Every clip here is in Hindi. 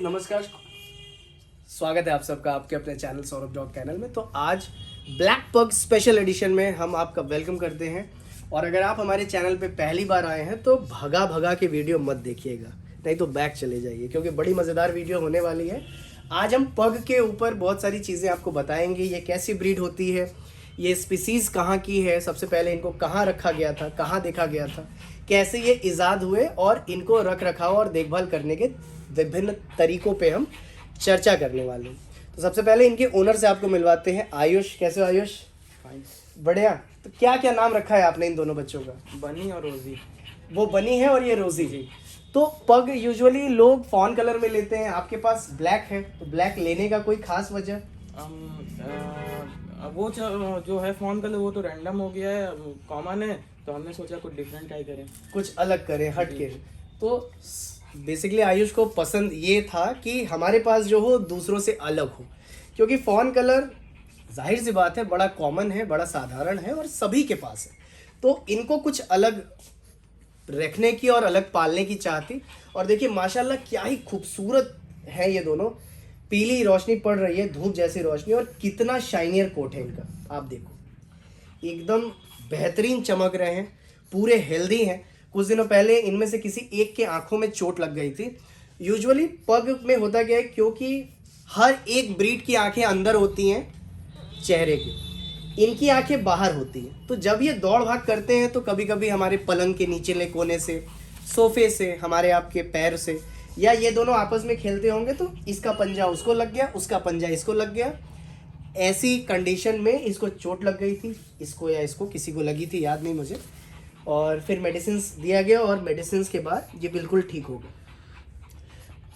नमस्कार, स्वागत है आप सबका आपके अपने चैनल सौरभ डॉग कैनल में। तो आज ब्लैक पग स्पेशल एडिशन में हम आपका वेलकम करते हैं। और अगर आप हमारे चैनल पे पहली बार आए हैं तो भगा भगा के वीडियो मत देखिएगा, नहीं तो बैक चले जाइए, क्योंकि बड़ी मज़ेदार वीडियो होने वाली है। आज हम पग के ऊपर बहुत सारी चीज़ें आपको बताएंगे। ये कैसी ब्रीड होती है, ये स्पीसीज़ कहाँ की है, सबसे पहले इनको कहाँ रखा गया था, कहाँ देखा गया था, कैसे ये ईजाद हुए और इनको रख रखाव और देखभाल करने के विभिन्न तरीकों पे हम चर्चा करने वाले हैं। तो सबसे पहले इनके ओनर से आपको मिलवाते हैं। आयुष, कैसे हो आयुष? बढ़िया। तो क्या क्या नाम रखा है आपने इन दोनों बच्चों का? बनी और रोजी। वो बनी है और ये रोजी जी। तो पग यूजुअली लोग फॉन कलर में लेते हैं, आपके पास ब्लैक है, तो ब्लैक लेने का कोई खास वजह? वो जो है फोन कलर वो तो रैंडम हो गया है, कॉमन है, तो हमने सोचा कुछ डिफरेंट ट्राई करें, कुछ अलग करें, हट के। तो बेसिकली आयुष को पसंद ये था कि हमारे पास जो हो दूसरों से अलग हो, क्योंकि फॉन कलर जाहिर सी बात है बड़ा कॉमन है, बड़ा साधारण है और सभी के पास है। तो इनको कुछ अलग रखने की और अलग पालने की चाह थी। और देखिए माशाल्लाह क्या ही खूबसूरत है ये दोनों। पीली रोशनी पड़ रही है, धूप जैसी रोशनी, और कितना शाइनियर कोट है इनका, आप देखो एकदम बेहतरीन चमक रहे हैं, पूरे हेल्दी हैं। कुछ दिनों पहले इनमें से किसी एक के आंखों में चोट लग गई थी। यूजुअली पग में होता क्या है, क्योंकि हर एक ब्रीड की आंखें अंदर होती हैं चेहरे की, इनकी आंखें बाहर होती हैं। तो जब ये दौड़ भाग करते हैं तो कभी कभी हमारे पलंग के नीचले कोने से, सोफे से, हमारे आपके पैर से, या ये दोनों आपस में खेलते होंगे तो इसका पंजा उसको लग गया, उसका पंजा इसको लग गया। ऐसी कंडीशन में इसको चोट लग गई थी, इसको या इसको, किसी को लगी थी, याद नहीं मुझे। और फिर मेडिसिन दिया गया और मेडिसिन के बाद ये बिल्कुल ठीक हो गया।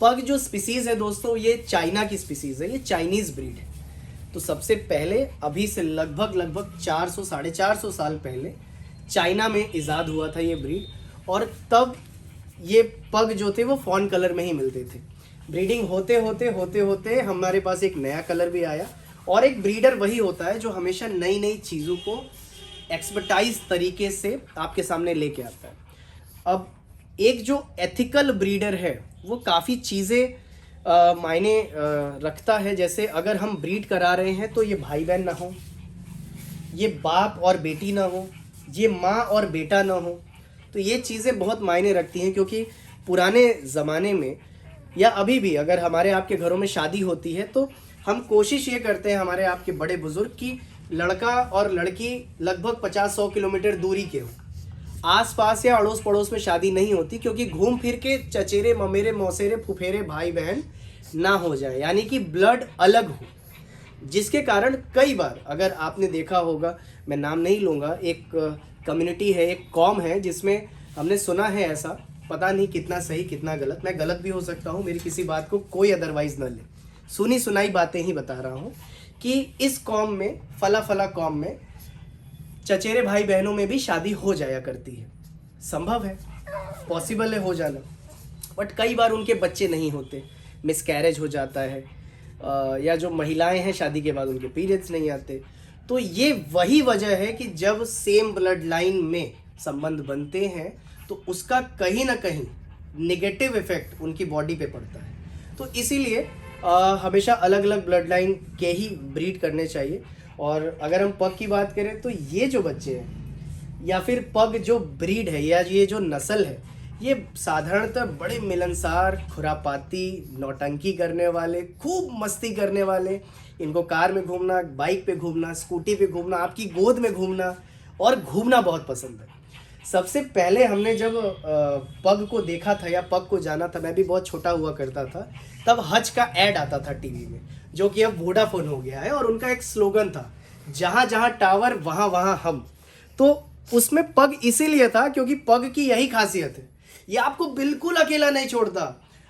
पग जो स्पीसीज़ है दोस्तों, ये चाइना की स्पीसीज़ है, ये चाइनीज़ ब्रीड है। तो सबसे पहले अभी से लगभग 400 साढ़े 400 साल पहले चाइना में इजाद हुआ था ये ब्रीड। और तब ये पग जो थे वो फॉन कलर में ही मिलते थे। ब्रीडिंग होते हमारे पास एक नया कलर भी आया। और एक ब्रीडर वही होता है जो हमेशा नई नई चीज़ों को एक्सपर्टाइज तरीके से आपके सामने लेके आता है। अब एक जो एथिकल ब्रीडर है वो काफ़ी चीज़ें मायने रखता है। जैसे अगर हम ब्रीड करा रहे हैं तो ये भाई बहन ना हो, ये बाप और बेटी ना हो, ये माँ और बेटा ना हो। तो ये चीज़ें बहुत मायने रखती हैं, क्योंकि पुराने ज़माने में या अभी भी अगर हमारे आपके घरों में शादी होती है तो हम कोशिश ये करते हैं, हमारे आपके बड़े बुजुर्ग, की लड़का और लड़की लगभग 50-100 किलोमीटर दूरी के हो, आसपास या अड़ोस पड़ोस में शादी नहीं होती, क्योंकि घूम फिर के चचेरे ममेरे मौसेरे फुफेरे भाई बहन ना हो जाए, यानी कि ब्लड अलग हो। जिसके कारण कई बार, अगर आपने देखा होगा, मैं नाम नहीं लूँगा, एक कम्युनिटी है, एक कॉम है, जिसमें हमने सुना है ऐसा, पता नहीं कितना सही कितना गलत, मैं गलत भी हो सकता हूँ, मेरी किसी बात को कोई अदरवाइज न ले, सुनी सुनाई बातें ही बता रहा हूँ, कि इस कॉम में, फला कॉम में, चचेरे भाई बहनों में भी शादी हो जाया करती है। संभव है, पॉसिबल है हो जाना, बट कई बार उनके बच्चे नहीं होते, मिसकैरेज हो जाता है, या जो महिलाएं हैं शादी के बाद उनके पीरियड्स नहीं आते। तो ये वही वजह है कि जब सेम ब्लड लाइन में संबंध बनते हैं तो उसका कहीं ना कहीं नेगेटिव इफेक्ट उनकी बॉडी पे पड़ता है। तो इसीलिए हमेशा अलग अलग ब्लड लाइन के ही ब्रीड करने चाहिए। और अगर हम पग की बात करें तो ये जो बच्चे हैं या फिर पग जो ब्रीड है या ये जो नस्ल है, ये साधारणतः बड़े मिलनसार, खुरापाती, नौटंकी करने वाले, खूब मस्ती करने वाले, इनको कार में घूमना, बाइक पे घूमना, स्कूटी पे घूमना, आपकी गोद में घूमना और घूमना बहुत पसंद है। सबसे पहले हमने जब पग को देखा था या पग को जाना था, मैं भी बहुत छोटा हुआ करता था, तब हज का ऐड आता था टीवी में, जो कि अब वोडाफोन हो गया है, और उनका एक स्लोगन था, जहाँ जहाँ टावर वहाँ वहाँ हम। तो उसमें पग इसीलिए था क्योंकि पग की यही खासियत है, ये आपको बिल्कुल अकेला नहीं छोड़ता।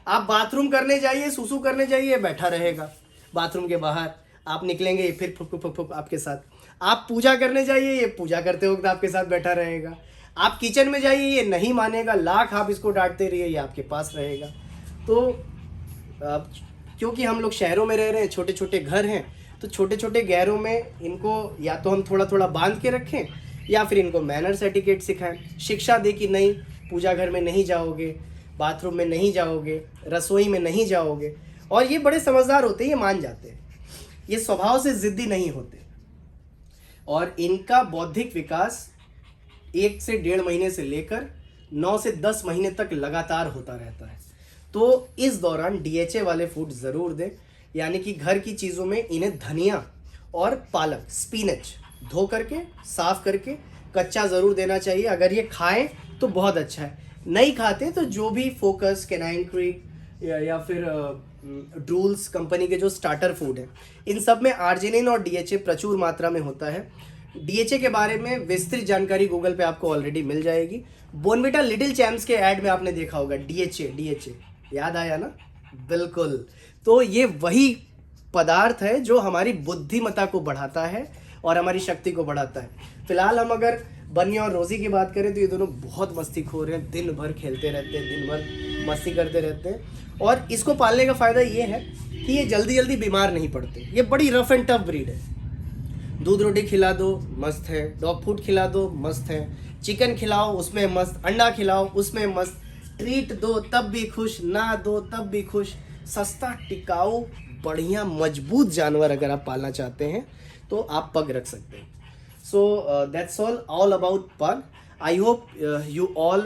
आप बाथरूम करने जाइए, सुसु करने जाइए, बैठा रहेगा बाथरूम के बाहर, आप निकलेंगे ये फिर फुक फुक फुक आपके साथ। आप पूजा करने जाइए, ये पूजा करते वक्त आपके साथ बैठा रहेगा। आप किचन में जाइए, ये नहीं मानेगा, लाख आप इसको डांटते रहिए, ये आपके पास रहेगा। तो क्योंकि हम लोग शहरों में रह रहे हैं, छोटे छोटे घर हैं, तो छोटे छोटे घरों में इनको या तो हम थोड़ा थोड़ा बांध के रखें या फिर इनको मैनर्स एटिकेट सिखाएं, शिक्षा दे कि नहीं, पूजा घर में नहीं जाओगे, बाथरूम में नहीं जाओगे, रसोई में नहीं जाओगे। और ये बड़े समझदार होते हैं, ये मान जाते हैं, ये स्वभाव से जिद्दी नहीं होते, और इनका बौद्धिक विकास 1 से 1.5 महीने से लेकर 9 से 10 महीने तक लगातार होता रहता है। तो इस दौरान DHA वाले फूड ज़रूर दें, यानी कि घर की चीज़ों में इन्हें धनिया और पालक, स्पिनच धो करके साफ करके कच्चा ज़रूर देना चाहिए। अगर ये खाएं तो बहुत अच्छा है, नहीं खाते तो जो भी फोकस, कैनाइन क्रीक या फिर ड्रूल्स कंपनी के जो स्टार्टर फूड हैं, इन सब में आर्जिनिन और DHA प्रचुर मात्रा में होता है। DHA के बारे में विस्तृत जानकारी गूगल पे आपको ऑलरेडी मिल जाएगी। बोर्नविटा लिटिल चैम्प्स के ऐड में आपने देखा होगा DHA याद आया ना? बिल्कुल। तो ये वही पदार्थ है जो हमारी बुद्धिमत्ता को बढ़ाता है और हमारी शक्ति को बढ़ाता है। फिलहाल हम अगर बन्नी और रोजी की बात करें तो ये दोनों बहुत मस्तीखोर हैं, दिन भर खेलते रहते हैं, दिन भर मस्ती करते रहते हैं, और इसको पालने का फ़ायदा ये है कि ये जल्दी जल्दी बीमार नहीं पड़ते। ये बड़ी रफ एंड टफ ब्रीड है। दूध रोटी खिला दो, मस्त है। डॉग फूड खिला दो, मस्त है। चिकन खिलाओ, उसमें मस्त। अंडा खिलाओ, उसमें मस्त। ट्रीट दो तब भी खुश, ना दो तब भी खुश। सस्ता, टिकाऊ, बढ़िया, मजबूत जानवर अगर आप पालना चाहते हैं तो आप पग रख सकते हैं। सो दैट्स ऑल अबाउट पग। I hope you all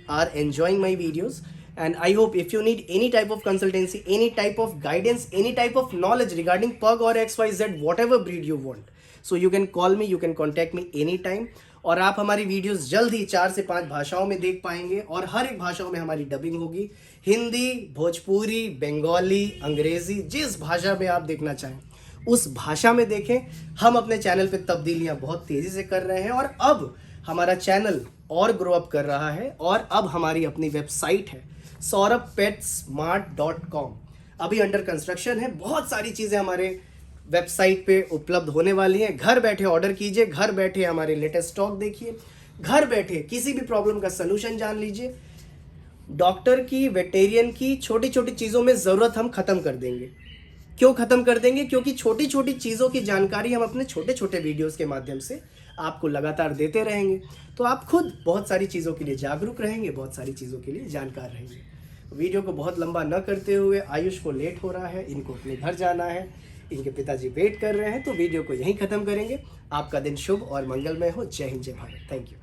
are enjoying my videos, and I hope if you need any type of consultancy, any type of guidance, any type of knowledge regarding pug or XYZ, whatever breed you want, so you can call me, you can contact me anytime. और आप हमारी वीडियोस जल्द ही 4 से 5 भाषाओं में देख पाएंगे, और हर एक भाषाओं में हमारी डबिंग होगी। हिंदी, भोजपुरी, बंगाली, अंग्रेजी, जिस भाषा में आप देखना चाहें उस भाषा में देखें। हम अपने चैनल पे तब्दीलियां बहुत तेज़ी से कर रहे हैं, और अब हमारा चैनल और ग्रो अप कर रहा है, और अब हमारी अपनी वेबसाइट है saurabhpetsmart.com, अभी अंडर कंस्ट्रक्शन है। बहुत सारी चीज़ें हमारे वेबसाइट पे उपलब्ध होने वाली हैं। घर बैठे ऑर्डर कीजिए, घर बैठे हमारे लेटेस्ट स्टॉक देखिए, घर बैठे किसी भी प्रॉब्लम का सलूशन जान लीजिए। डॉक्टर की, वेटेरियन की छोटी छोटी चीज़ों में ज़रूरत हम ख़त्म कर देंगे। क्यों ख़त्म कर देंगे? क्योंकि छोटी छोटी चीज़ों की जानकारी हम अपने छोटे छोटे वीडियोस के माध्यम से आपको लगातार देते रहेंगे, तो आप खुद बहुत सारी चीज़ों के लिए जागरूक रहेंगे, बहुत सारी चीज़ों के लिए जानकार रहेंगे। वीडियो को बहुत लंबा न करते हुए, आयुष को लेट हो रहा है, इनको अपने घर जाना है, इनके पिताजी वेट कर रहे हैं, तो वीडियो को यहीं ख़त्म करेंगे। आपका दिन शुभ और मंगलमय हो। जय हिंद, जय भारत। Thank you.